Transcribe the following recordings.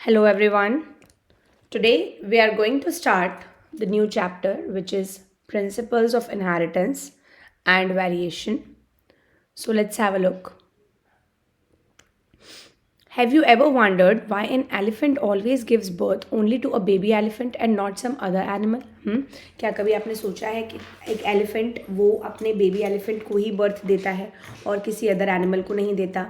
Hello, everyone. Today we are going to start the new chapter, which is Principles of Inheritance and Variation. So, let's have a look. Have you ever wondered why an elephant always gives birth only to a baby elephant and not some other animal? क्या कभी आपने सोचा है कि एक elephant वो अपने baby elephant को ही बर्थ देता है और किसी अदर एनिमल को नहीं देता?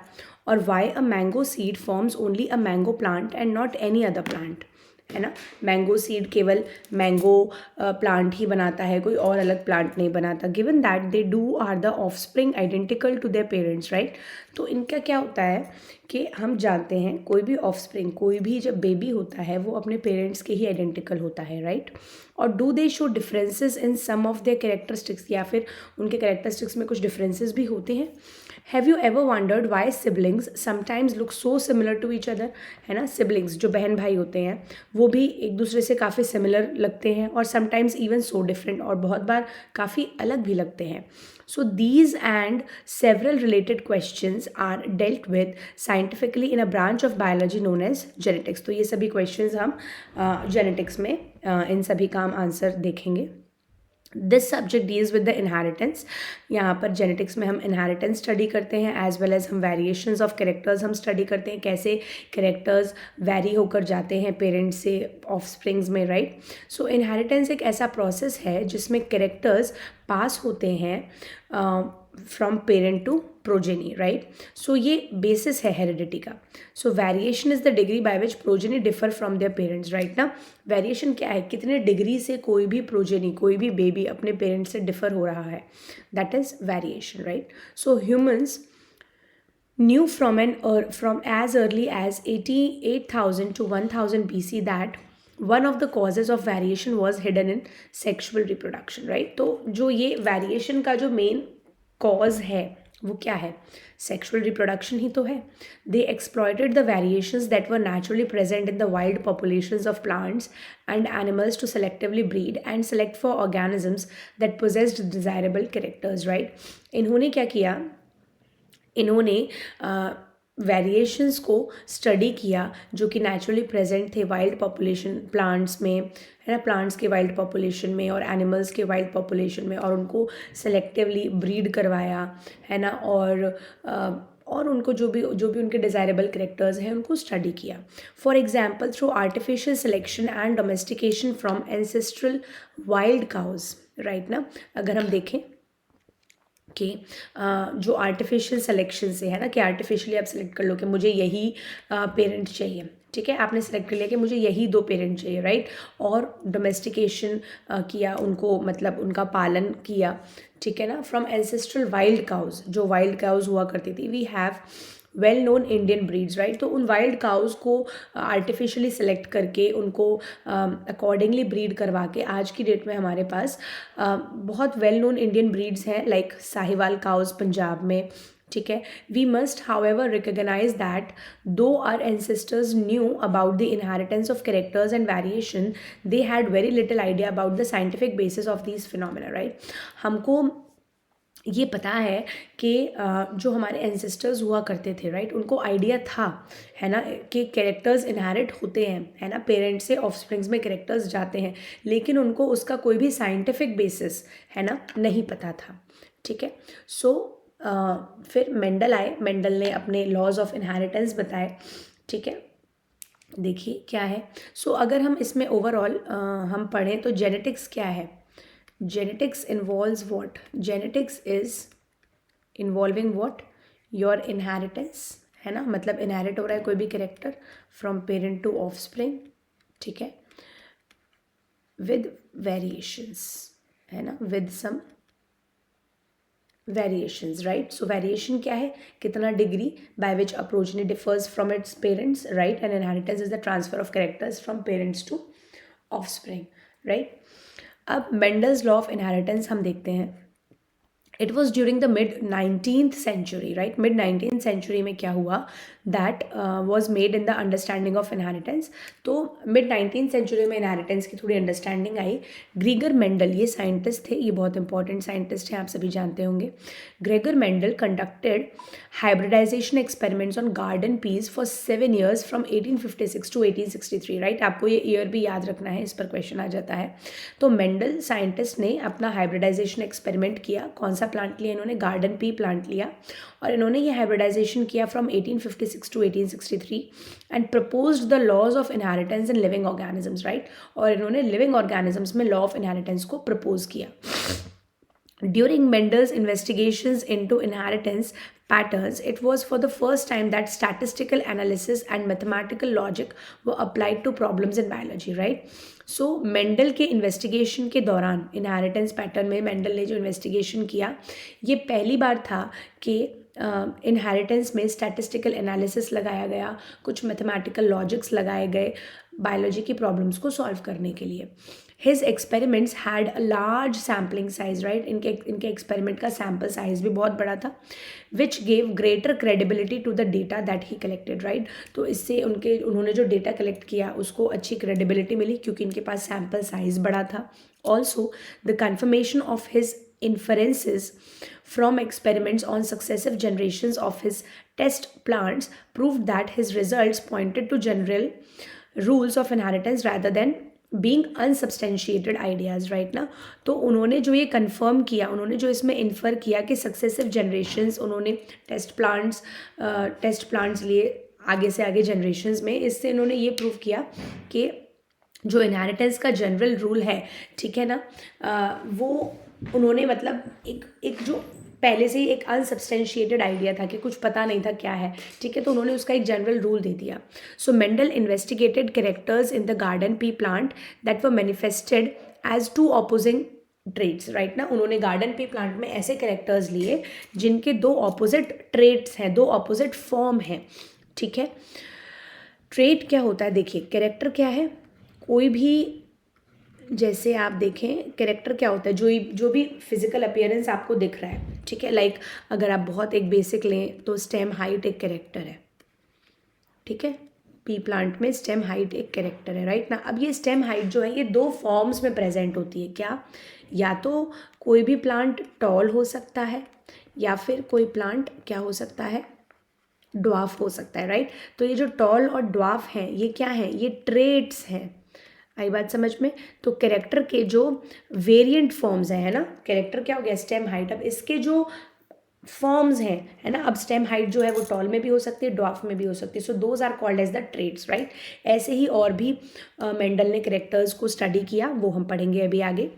और why a mango seed forms only a mango plant and not any other plant? है ना, मैंगो सीड केवल मैंगो प्लांट ही बनाता है, कोई और अलग प्लांट नहीं बनाता, given that they do are the offspring identical to their parents, right? तो इनका क्या होता है कि हम जानते हैं कोई भी ऑफ स्प्रिंग, कोई भी जब बेबी होता है वो अपने पेरेंट्स के ही आइडेंटिकल होता है, राइट? और do they show differences in some of their characteristics, या फिर उनके कैरेक्टरिस्टिक्स में कुछ डिफरेंसेस भी होते हैं? Have you ever wondered why siblings sometimes look so similar to each other? है ना, सिबलिंग्स जो बहन भाई होते हैं वो भी एक दूसरे से काफ़ी सिमिलर लगते हैं और समटाइम्स इवन सो डिफरेंट, और बहुत बार काफ़ी अलग भी लगते हैं. So these and several related questions are dealt with scientifically in a branch of biology known as genetics. तो ये सभी questions हम genetics में इन सभी का हम आंसर देखेंगे. This subject deals with the inheritance. यहाँ पर जेनेटिक्स में हम इनहेरिटेंस स्टडी करते हैं, एज वेल एज हम वेरिएशंस ऑफ कैरेक्टर्स हम स्टडी करते हैं, कैसे कैरेक्टर्स वैरी होकर जाते हैं पेरेंट्स से ऑफ स्प्रिंग्स में, राइट? सो इनहेरिटेंस एक ऐसा प्रोसेस है जिसमें कैरेक्टर्स पास होते हैं from parent to progeny, right? So ये बेसिस है हेरिडिटी का. So variation is the degree by which progeny differ from their parents, right ना? वेरिएशन क्या है, कितने डिग्री से कोई भी प्रोजेनी, कोई भी बेबी अपने पेरेंट्स से डिफर हो रहा है, that is variation, right? So humans knew from as early as 88,000 to 1000 BC that one of the causes of variation was hidden in sexual reproduction, right? तो जो ये variation का जो main cause है वो क्या है? Sexual reproduction ही तो है. They exploited the variations that were naturally present in the wild populations of plants and animals to selectively breed and select for organisms that possessed desirable characters, right? इन्होंने क्या किया, इन्होंने वेरिएशंस को study किया जो कि नेचुरली प्रेजेंट थे wild population plants में, है ना, प्लांट्स के वाइल्ड पॉपुलेशन में और एनिमल्स के वाइल्ड पॉपुलेशन में, और उनको सेलेक्टिवली ब्रीड करवाया, है ना, और उनको जो भी उनके डिज़ायरेबल करेक्टर्स हैं उनको स्टडी किया. For example through artificial selection and domestication from ancestral wild cows, right ना? अगर हम देखें कि जो आर्टिफिशियल सिलेक्शन से है ना, कि आर्टिफिशियली आप सेलेक्ट कर लो कि मुझे यही पेरेंट चाहिए, ठीक है, आपने सेलेक्ट कर लिया कि मुझे यही दो पेरेंट चाहिए, राइट? और डोमेस्टिकेशन किया उनको, मतलब उनका पालन किया, ठीक है ना, फ्रॉम एंसेस्ट्रल वाइल्ड काउज, जो वाइल्ड काउज हुआ करती थी. We have well known Indian breeds, right? तो उन वाइल्ड काउज को आर्टिफिशियली सेलेक्ट करके उनको अकॉर्डिंगली ब्रीड करवा के आज की डेट में हमारे पास बहुत वेल नोन इंडियन ब्रीड्स हैं, लाइक साहिवाल काउज पंजाब में, ठीक है. We must however recognise that though our ancestors knew about the inheritance of characters and variation, they had very little idea about the scientific basis of these phenomena, right? हमको ये पता है कि जो हमारे एंसेस्टर्स हुआ करते थे, राइट, उनको आइडिया था, है ना, कि कैरेक्टर्स इनहेरिट होते हैं, है ना, पेरेंट्स से ऑफस्प्रिंग्स में कैरेक्टर्स जाते हैं, लेकिन उनको उसका कोई भी साइंटिफिक बेसिस, है ना, नहीं पता था, ठीक है. सो फिर मेंडल आए, मेंडल ने अपने लॉज ऑफ इनहेरिटेंस बताए, ठीक है. देखिए क्या है. सो अगर हम इसमें ओवरऑल हम पढ़ें तो जेनेटिक्स क्या है? Genetics involves what? Genetics is involving what? Your inheritance, है ना, मतलब इनहेरिट हो रहा है कोई भी character from parent to offspring, ठीक है, विद वेरिएशंस, है ना, with some variations, right? So variation क्या है, कितना degree by which a progeny differs from its parents, right? And inheritance is the transfer of characters from parents to offspring, right? अब Mendel's law of inheritance हम देखते हैं. It was during the mid 19th century, right, mid 19th century में क्या हुआ, that was made in the understanding of inheritance. तो mid 19th century में inheritance की थोड़ी अंडरस्टैंडिंग आई। ग्रीगर मेंडल ये साइंटिस्ट थे, ये बहुत इंपॉर्टेंट साइंटिस्ट हैं, आप सभी जानते होंगे। Gregor Mendel conducted hybridization experiments on garden peas for 7 years from 1856 to 1863, right, आपको ये ईयर भी याद रखना है, इस पर क्वेश्चन आ जाता है। तो मेंडल साइंटिस्ट ने अपना हाइब्रिडाइजेशन एक्सपेरिमेंट किया। कौन सा प्लांट लिया इन्होंने? गार्डन पी प्लांट लिया, और इन्होंने ये हाइब्रिडाइजेशन किया from 1856 to 1863 and proposed the laws of inheritance in living organisms, right, और इन्होंने लिविंग ऑर्गेनिजम्स में लॉ ऑफ इनहेरिटेंस को प्रपोज किया। During Mendel's investigations into inheritance patterns, it was for the first time that statistical analysis and mathematical logic were applied to problems in biology, right? So, Mendel के investigation के दौरान inheritance pattern में Mendel ने जो investigation किया, ये पहली बार था कि इनहेरिटेंस में स्टैटिस्टिकल एनालिसिस लगाया गया, कुछ मैथमेटिकल लॉजिक्स लगाए गए बायोलॉजी की प्रॉब्लम्स को सॉल्व करने के लिए। His experiments had a large sampling size, right, इनके एक्सपेरिमेंट का सैम्पल साइज भी बहुत बड़ा था, which gave greater credibility to the data that he collected, right. तो इससे उन्होंने जो डेटा कलेक्ट किया उसको अच्छी क्रेडिबिलिटी मिली क्योंकि इनके पास सैम्पल साइज बड़ा था। Also the confirmation of his inferences from experiments on successive generations of his test plants proved that his results pointed to general rules of inheritance rather than being unsubstantiated ideas, right ना। तो उन्होंने जो ये confirm किया, उन्होंने जो इसमें infer किया कि सक्सेसिव जनरेशन्स, उन्होंने टेस्ट प्लांट्स लिए आगे से आगे जनरेशन्स में, इससे उन्होंने ये प्रूव किया कि जो इनहेरिटेंस का जनरल रूल है, ठीक है ना, वो उन्होंने मतलब एक जो पहले से ही एक अनसब्सटेंशिएटेड आइडिया था कि कुछ पता नहीं था क्या है, ठीक है, तो उन्होंने उसका एक जनरल रूल दे दिया। So Mendel investigated characters in the garden pea plant that were manifested as two opposing traits, right ना। उन्होंने गार्डन पी प्लांट में ऐसे कैरेक्टर्स लिए जिनके दो ऑपोजिट ट्रेट्स हैं, दो ऑपोजिट फॉर्म हैं, ठीक है। ट्रेट क्या होता है? देखिए, कैरेक्टर क्या है? कोई भी, जैसे आप देखें कैरेक्टर क्या होता है, जो भी फिजिकल अपीयरेंस आपको दिख रहा है, ठीक है, लाइक अगर आप बहुत एक बेसिक लें तो स्टेम हाइट एक कैरेक्टर है, ठीक है, पी प्लांट में स्टेम हाइट एक कैरेक्टर है, राइट ना। अब ये स्टेम हाइट जो है ये दो फॉर्म्स में प्रेजेंट होती है। क्या? या तो कोई भी प्लांट टॉल हो सकता है या फिर कोई प्लांट क्या हो सकता है, ड्वार्फ हो सकता है, राइट। तो ये जो टॉल और ड्वार्फ हैं ये क्या है? ये ट्रेट्स हैं। आई बात समझ में? तो कैरेक्टर के जो वेरिएंट फॉर्म्स हैं, है ना, कैरेक्टर क्या हो गया? Stem height. अब इसके जो फॉर्म्स हैं, है ना, अब स्टेम हाइट जो है वो टॉल में भी हो सकती है, ड्वार्फ में भी हो सकती है। So those are called as the traits, right. ऐसे ही और भी मेंडल ने कैरेक्टर्स को स्टडी किया, वो हम पढ़ेंगे अभी आगे।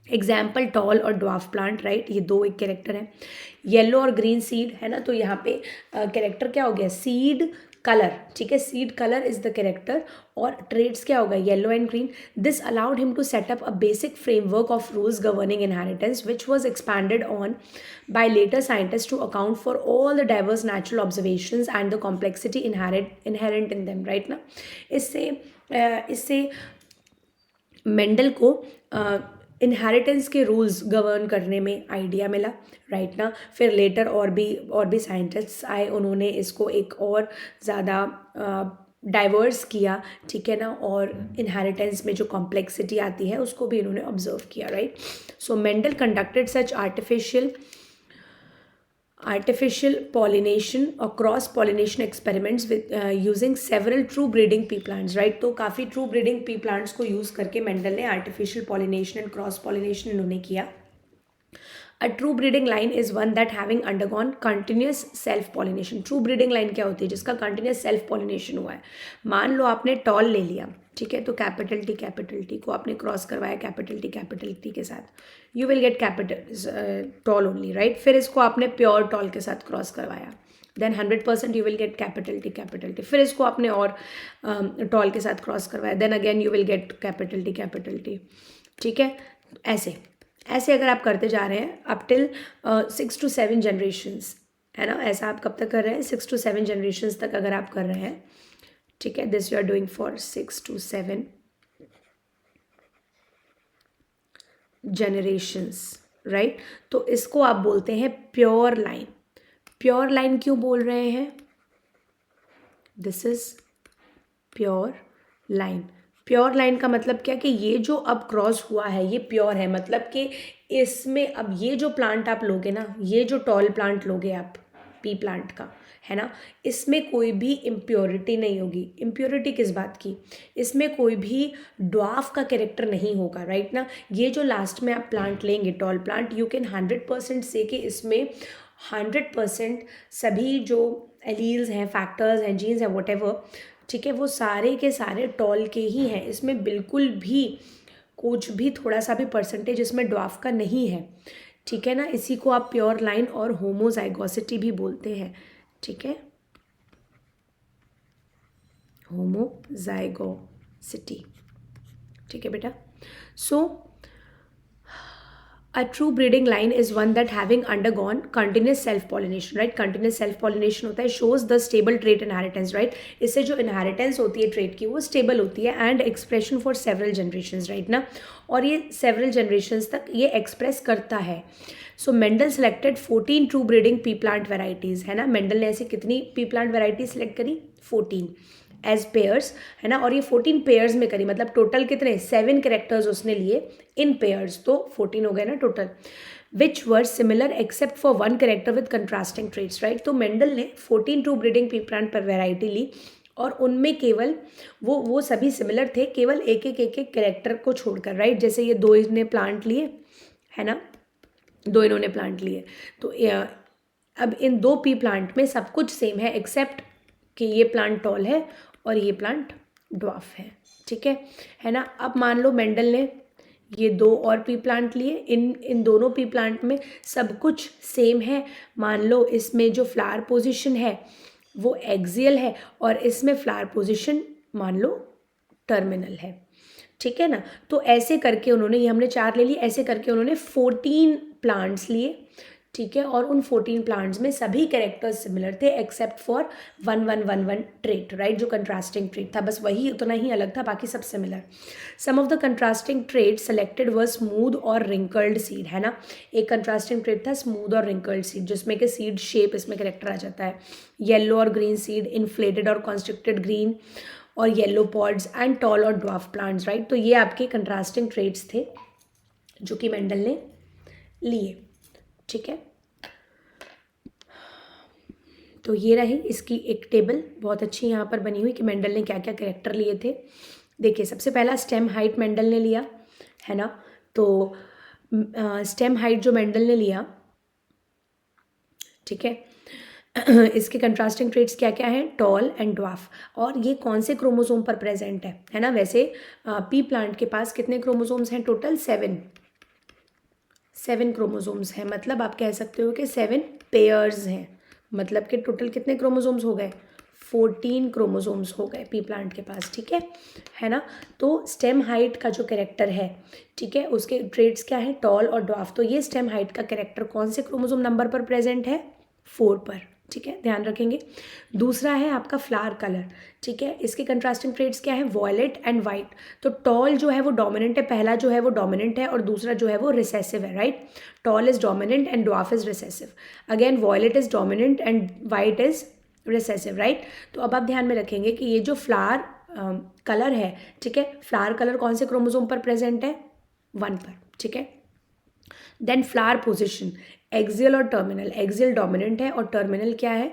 एग्जाम्पल टॉल और ड्वार्फ प्लांट, राइट, ये दो एक कैरेक्टर है। येलो और ग्रीन सीड, है ना, तो यहाँ पे कैरेक्टर क्या हो गया? सीड कलर, ठीक है, seed colour is the character, और ट्रेड्स क्या होगा? Yellow and green. This allowed him to set up a basic framework of rules governing inheritance which was expanded on by later scientists to account for all the diverse natural observations and the complexity inherent in them, right ना। इससे Mendel को inheritance के rules govern करने में idea मिला, right ना। फिर letter और भी साइंटिस्ट्स आए, उन्होंने इसको एक और ज़्यादा डाइवर्स किया, ठीक है ना, और इनहेरिटेंस में जो कॉम्प्लेक्सिटी आती है उसको भी इन्होंने ऑब्जर्व किया, right. So Mendel conducted such artificial pollination or cross pollination experiments with using several true breeding pea plants, right। तो काफ़ी true breeding pea plants को यूज़ करके मेंडल ने artificial pollination and cross pollination इन्होंने किया। A true breeding line is one that having undergone continuous self pollination। true breeding line क्या होती है? जिसका continuous self pollination हुआ है। मान लो आपने टॉल ले लिया, ठीक है, तो कैपिटल टी को आपने क्रॉस करवाया कैपिटल टी के साथ, you will get capital tall only, right. फिर इसको आपने प्योर टॉल के साथ क्रॉस करवाया, then 100% you will get capital T. फिर इसको आपने और टॉल के साथ क्रॉस करवाया, then again you will get capital T, ठीक है। ऐसे अगर आप करते जा रहे हैं अप टिल 6 to 7 जनरेशन्स, है ना, ऐसा आप कब तक कर रहे हैं? 6 to 7 जनरेशन्स तक अगर आप कर रहे हैं, ठीक है, this you are doing for 6 to 7 generations, right. तो इसको आप बोलते हैं प्योर लाइन। प्योर लाइन क्यों बोल रहे हैं? This is pure line. Pure line का मतलब क्या कि ये जो अब क्रॉस हुआ है ये प्योर है, मतलब कि इसमें अब ये जो प्लांट आप लोगे ना, ये जो टॉल प्लांट लोगे आप पी प्लांट का, है ना, इसमें कोई भी इम्प्योरिटी नहीं होगी। इम्प्योरिटी किस बात की? इसमें कोई भी ड्वार्फ का कैरेक्टर नहीं होगा, राइट ना। ये जो लास्ट में आप प्लांट लेंगे टॉल प्लांट, यू कैन 100% से कि इसमें 100% सभी जो एलील्स हैं, फैक्टर्स हैं, जीन्स हैं, वॉटेवर, ठीक है, वो सारे के सारे टॉल के ही हैं। इसमें बिल्कुल भी कुछ भी थोड़ा सा भी परसेंटेज इसमें ड्वार्फ का नहीं है, ठीक है ना। इसी को आप प्योर लाइन और होमोजाइगोसिटी भी बोलते हैं, ठीक है, होमोजाइगोसिटी, ठीक है बेटा। सो a true breeding line is one that having undergone continuous self pollination, right? continuous self pollination होता है, shows the stable trait inheritance, right? इससे जो inheritance होती है trait की वो stable होती है and expression for several generations, right ना, और ये several generations तक ये express करता है। So Mendel selected 14 true breeding pea plant varieties, है ना। मेंडल ने ऐसी कितनी पी प्लांट वेराइटी सेलेक्ट करी? 14 एज पेयर्स, है ना, और ये 14 पेयर्स में करी, मतलब टोटल कितने? 7 कैरेक्टर्स उसने लिए इन पेयर्स, तो 14 हो गए ना total, which were similar except for one character with contrasting traits, right. तो मेंडल ने 14 ट्रू ब्रीडिंग पी प्लांट पर वेराइटी ली और उनमें केवल वो सभी सिमिलर थे, केवल एक एक कैरेक्टर को छोड़कर, राइट। जैसे ये 2 इन्होंने प्लांट लिए, है ना, 2 इन्होंने प्लांट लिए, तो अब इन 2 पी प्लांट में सब कुछ सेम है एक्सेप्ट कि ये प्लांट टॉल है और ये प्लांट ड्वार्फ है, ठीक है ना। अब मान लो मेंडल ने ये 2 और पी प्लांट लिए, इन दोनों पी प्लांट में सब कुछ सेम है। मान लो इसमें जो फ्लावर पोजीशन है वो एक्सियल है और इसमें फ्लावर पोजीशन मान लो टर्मिनल है, ठीक है ना। तो ऐसे करके उन्होंने, ये हमने 4 ले लिए, ऐसे करके उन्होंने 14 प्लांट्स लिए, ठीक है, और उन 14 प्लांट्स में सभी कैरेक्टर्स सिमिलर थे एक्सेप्ट फॉर 1111 ट्रेट, राइट, जो कंट्रास्टिंग ट्रेट था, बस वही उतना ही अलग था, बाकी सब similar. Some of the contrasting trait selected were smooth और रिंकल्ड सीड, है ना। एक कंट्रास्टिंग ट्रेट था स्मूथ और रिंकल्ड सीड, जिसमें कि सीड शेप इसमें कैरेक्टर आ जाता है। येलो और ग्रीन सीड, इन्फ्लेटेड और कॉन्स्ट्रिक्टेड ग्रीन और येलो पॉड्स एंड टॉल और ड्वार्फ प्लांट्स, राइट। तो ये आपके कंट्रास्टिंग ट्रेट्स थे जो कि मेंडल ने लिए, ठीक है। तो ये रही इसकी एक टेबल बहुत अच्छी यहाँ पर बनी हुई कि मेंडल ने क्या क्या कैरेक्टर लिए थे। देखिए, सबसे पहला स्टेम हाइट मेंडल ने लिया, है ना। तो स्टेम हाइट जो मेंडल ने लिया, ठीक है, इसके कंट्रास्टिंग ट्रेट्स क्या क्या हैं? Tall and dwarf. और ये कौन से क्रोमोसोम पर प्रेजेंट है ना। वैसे पी प्लांट के पास कितने क्रोमोसोम्स हैं? टोटल 7 क्रोमोसोम्स हैं, मतलब आप कह सकते हो कि 7 पेयर्स हैं, मतलब कि टोटल कितने क्रोमोसोम्स हो गए? 14 क्रोमोसोम्स हो गए पी प्लांट के पास, ठीक है ना। तो स्टेम हाइट का जो कैरेक्टर है, ठीक है, उसके ट्रेट्स क्या है? टॉल और ड्वार्फ। तो ये स्टेम हाइट का कैरेक्टर कौन से क्रोमोसोम नंबर पर प्रेजेंट है? 4 पर, ठीक है, ध्यान रखेंगे। दूसरा है आपका फ्लावर कलर, ठीक है, इसके कंट्रास्टिंग ट्रेट्स क्या है? Violet and white. तो टॉल जो है वो डोमिनेंट है, पहला जो है वो डोमिनेंट है और दूसरा जो है वो रिसेसिव है, राइट। Tall is dominant and dwarf is recessive. Again violet is dominant and white is recessive, right. तो अब आप ध्यान में रखेंगे कि ये जो फ्लावर कलर है, ठीक है, फ्लावर कलर कौन से क्रोमोसोम पर प्रेजेंट है? 1 पर, ठीक है। देन फ्लावर पोजिशन, एक्सियल और टर्मिनल। एक्सियल डोमिनेंट है और टर्मिनल क्या है?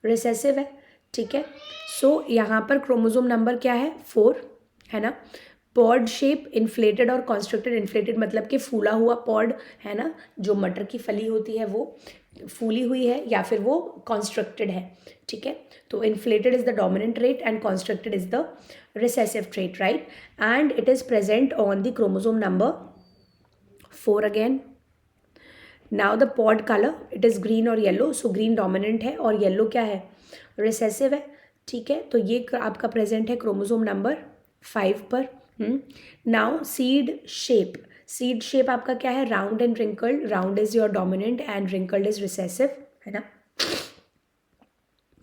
रिसेसिव है, ठीक है। सो यहाँ पर क्रोमोसोम नंबर क्या है? 4, है ना। पॉड शेप, इन्फ्लेटेड और कॉन्स्ट्रक्टेड। इन्फ्लेटेड मतलब कि फूला हुआ पॉड, है ना, जो मटर की फली होती है वो फूली हुई है या फिर वो कॉन्स्ट्रक्टेड है, ठीक है। तो inflated is the dominant trait and constricted is the recessive trait, right. And it is present on the chromosome number 4 again. Now the pod colour, it is green और येलो। सो ग्रीन डोमिनेंट है और yellow क्या है? Recessive है, ठीक है। तो ये आपका प्रेजेंट है क्रोमोसोम नंबर 5 पर। Now seed shape, seed shape आपका क्या है? Round and wrinkled. Round is your dominant and wrinkled is recessive, है ना।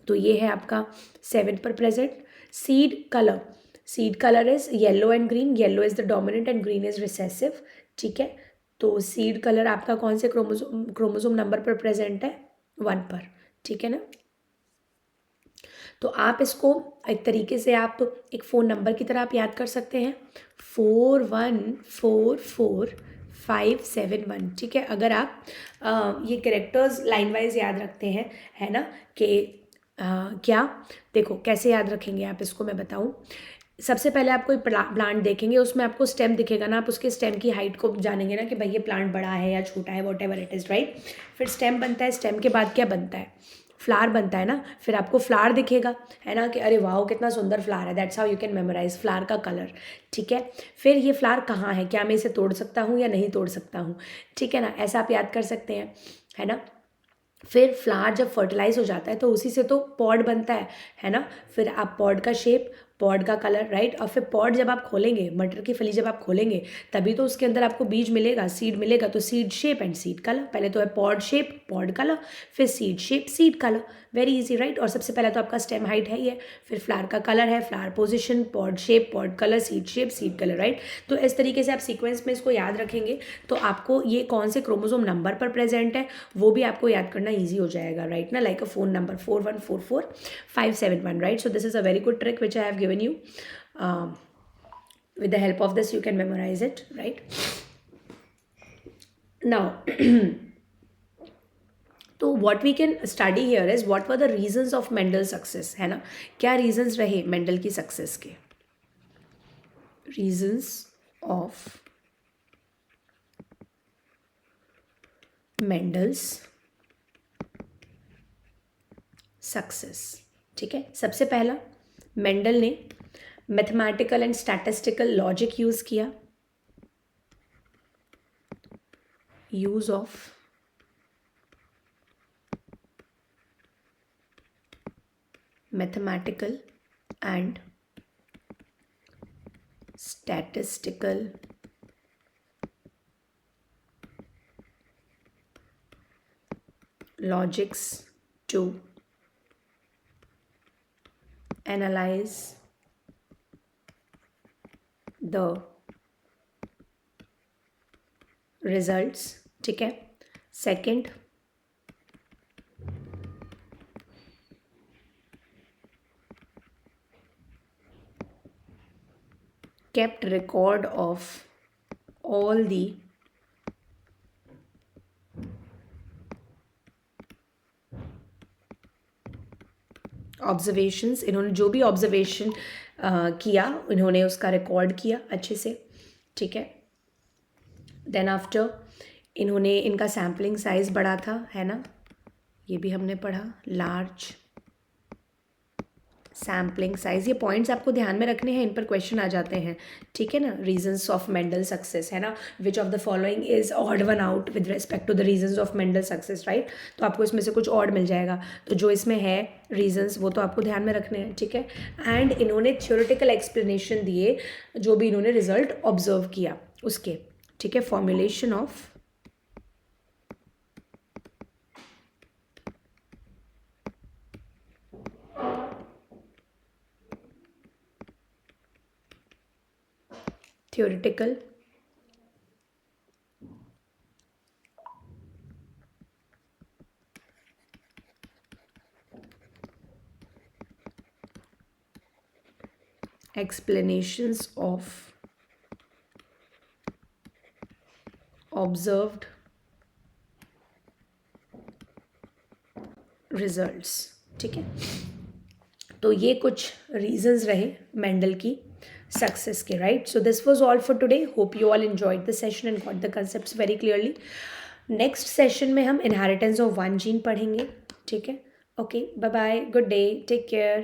तो ये है आपका 7 पर present. Seed colour, seed colour is yellow and green. Yellow is the dominant and green is recessive, ठीक है। तो सीड कलर आपका कौन से क्रोमोसोम नंबर पर प्रेजेंट है? 1 पर, ठीक है ना। तो आप इसको एक तरीके से आप एक फ़ोन नंबर की तरह आप याद कर सकते हैं, 4144 571, ठीक है। अगर आप ये कैरेक्टर्स लाइन वाइज याद रखते हैं, है ना, कि क्या, देखो कैसे याद रखेंगे आप इसको मैं बताऊं। सबसे पहले आप कोई प्लांट देखेंगे, उसमें आपको स्टेम दिखेगा ना, आप उसके स्टेम की हाइट को जानेंगे ना कि भाई ये प्लांट बड़ा है या छोटा है, what ever it is, right. फिर स्टेम बनता है, स्टेम के बाद क्या बनता है? फ्लावर बनता है ना। फिर आपको फ्लावर दिखेगा, है ना, कि अरे वाह कितना सुंदर फ्लावर है, that's how you can memorize flower का कलर, ठीक है। फिर ये फ्लावर कहाँ है, क्या मैं इसे तोड़ सकता हूँ या नहीं तोड़ सकता हूँ, ठीक है ना, ऐसा आप याद कर सकते हैं, है ना। फिर फ्लावर जब फर्टिलाइज हो जाता है तो उसी से तो पॉड बनता है ना। फिर आप पॉड का शेप, पॉड का कलर, राइट। और फिर पॉड जब आप खोलेंगे, मटर की फली जब आप खोलेंगे, तभी तो उसके अंदर आपको बीज मिलेगा, सीड मिलेगा। तो seed shape and seed colour, पहले तो है पॉड शेप, पॉड कलर, फिर seed shape, seed colour, very easy, right. और सबसे पहले तो आपका स्टेम हाइट है ये, फिर फ्लावर का कलर है, flower position, pod shape, pod colour, seed shape, seed colour, right. तो इस तरीके से आप सीक्वेंस में इसको याद रखेंगे तो आपको ये कौन से क्रोमोसोम नंबर पर प्रेजेंट है वो भी आपको याद करना ईजी हो जाएगा, राइट ना। Like a phone number 4144 571, right. So this is a very good trick which I have given you. With the help of this you can memorize it, right? Now तो what we can study here is what were the reasons of Mendel's success, है ना। क्या reasons रहे Mendel की success के? reasons of Mendel's success, ठीक है। सबसे पहला, मेंडल ने mathematical and statistical logic use किया, use of mathematical and statistical logics to analyze the results, ठीक है। Second, kept record of all the observations, इन्होंने जो भी ऑब्जर्वेशन किया इन्होंने उसका रिकॉर्ड किया अच्छे से, ठीक है। देन आफ्टर इन्होंने, इनका सैम्पलिंग साइज बड़ा था, है ना, ये भी हमने पढ़ा, लार्ज सैम्पलिंग साइज। ये पॉइंट्स आपको ध्यान में रखने हैं, इन पर क्वेश्चन आ जाते हैं, ठीक है ना। रीजंस ऑफ मेंडल सक्सेस, है ना, which of the following is odd one out with respect to the reasons of Mendel success, right. तो आपको इसमें से कुछ ऑड मिल जाएगा, तो जो इसमें है रीजंस वो तो आपको ध्यान में रखने हैं, ठीक है। एंड इन्होंने थ्योरेटिकल एक्सप्लेनेशन दिए जो भी इन्होंने रिजल्ट ऑब्जर्व किया उसके, ठीक है। Formulation of theoretical explanations of observed results, ठीक है। तो ये कुछ रीजंस रहे मेंडल की सक्सेस के, right. So this was all for today, hope you all enjoyed the session and got the concepts very clearly. Next session में हम इनहेरिटेंस ऑफ वन जीन पढ़ेंगे, ठीक है। Okay, bye bye, good day, take care.